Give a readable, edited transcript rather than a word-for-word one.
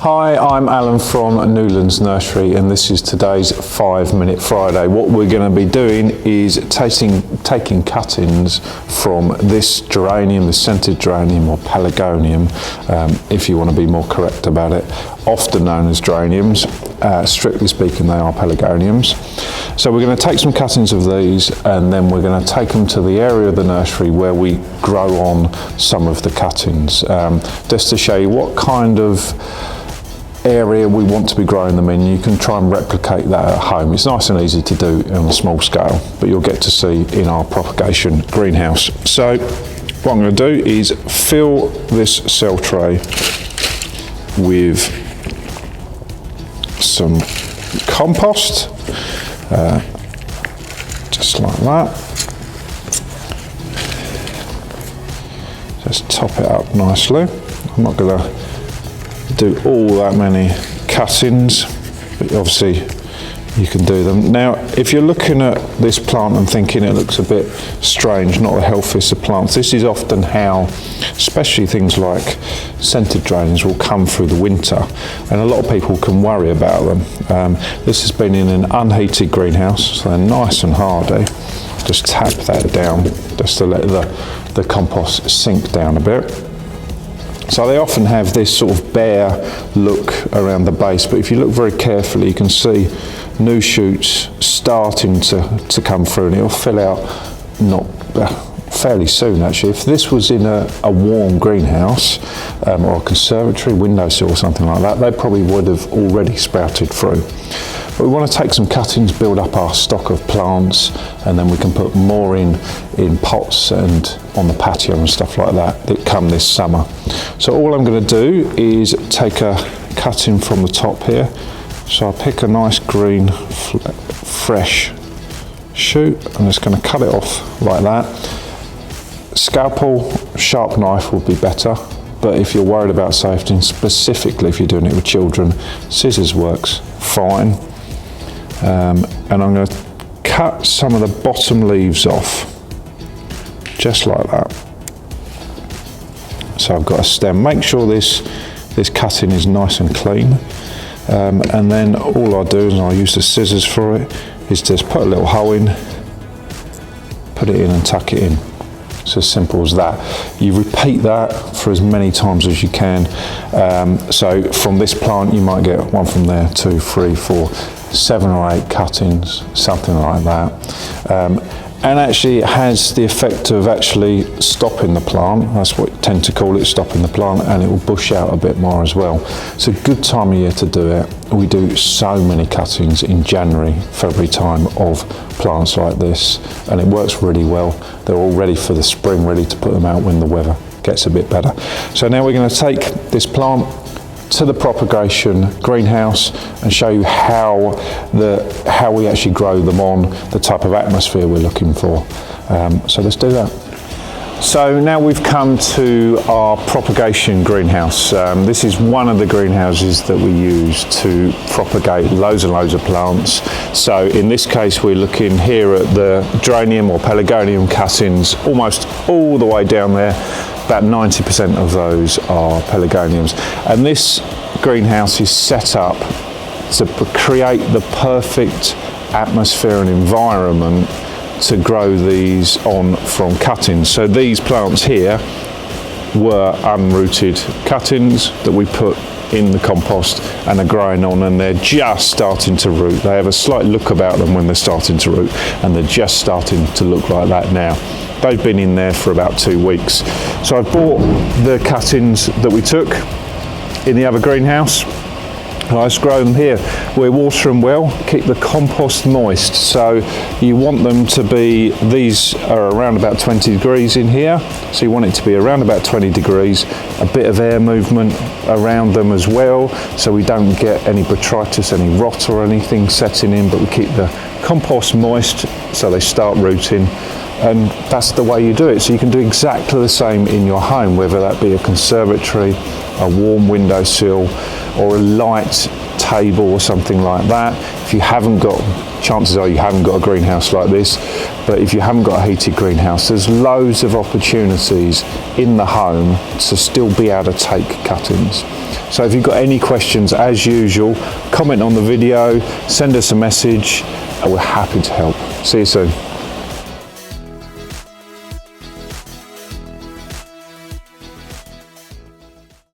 Hi, I'm Alan from Newlands Nursery and this is today's 5 Minute Friday. What we're going to be doing is taking cuttings from this geranium, the scented geranium or pelargonium, if you want to be more correct about it, often known as geraniums. Strictly speaking, they are pelargoniums. So we're going to take some cuttings of these and then we're going to take them to the area of the nursery where we grow on some of the cuttings, just to show you what kind of area we want to be growing them in. You can try and replicate that at home. It's nice and easy to do on a small scale, but you'll get to see in our propagation greenhouse. So what I'm going to do is fill this cell tray with some compost, just like that. Just top it up nicely. I'm not going to do all that many cuttings, but obviously you can do them. Now, if you're looking at this plant and thinking it looks a bit strange, not the healthiest of plants, this is often how, especially things like scented geraniums, will come through the winter, and a lot of people can worry about them. This has been in an unheated greenhouse, so they're nice and hardy. Just tap that down, just to let the compost sink down a bit. So they often have this sort of bare look around the base, but if you look very carefully, you can see new shoots starting to come through, and it'll fill out fairly soon actually. If this was in a warm greenhouse or a conservatory windowsill or something like that, they probably would have already sprouted through. But we want to take some cuttings, build up our stock of plants, and then we can put more in pots and on the patio and stuff like that come this summer. So all I'm going to do is take a cutting from the top here. So I pick a nice green, fresh shoot. I'm just going to cut it off like that. Scalpel, sharp knife would be better, but if you're worried about safety, and specifically if you're doing it with children, scissors works fine. And I'm going to cut some of the bottom leaves off, just like that. So I've got a stem. Make sure this cutting is nice and clean. And then all I'll do, and I'll use the scissors for it, is just put a little hole in, put it in and tuck it in. It's as simple as that. You repeat that for as many times as you can. So from this plant you might get one from there, 2, 3, 4, 7 or 8 cuttings, something like that. And actually it has the effect of actually stopping the plant. That's what you tend to call it, stopping the plant, and it will bush out a bit more as well. It's a good time of year to do it. We do so many cuttings in January, February time of plants like this, and it works really well. They're all ready for the spring, ready to put them out when the weather gets a bit better. So now we're going to take this plant to the propagation greenhouse and show you how we actually grow them on, the type of atmosphere we're looking for. So let's do that. So now we've come to our propagation greenhouse. This is one of the greenhouses that we use to propagate loads and loads of plants. So in this case we're looking here at the geranium or pelargonium cuttings almost all the way down there. About 90% of those are pelargoniums, and this greenhouse is set up to create the perfect atmosphere and environment to grow these on from cuttings. So these plants here were unrooted cuttings that we put in the compost and are growing on, and they're just starting to root. They have a slight look about them when they're starting to root, and they're just starting to look like that now. They've been in there for about 2 weeks. So I bought the cuttings that we took in the other greenhouse. I just grow them here. We water them well, keep the compost moist. So you want them to be, these are around about 20 degrees in here. So you want it to be around about 20 degrees, a bit of air movement around them as well, so we don't get any botrytis, any rot or anything setting in, but we keep the compost moist so they start rooting. And that's the way you do it. So you can do exactly the same in your home, whether that be a conservatory, a warm windowsill, or a light table or something like that. If you haven't got, chances are you haven't got a greenhouse like this, but if you haven't got a heated greenhouse, there's loads of opportunities in the home to still be able to take cuttings. So if you've got any questions, as usual, comment on the video, send us a message, and we're happy to help. See you soon.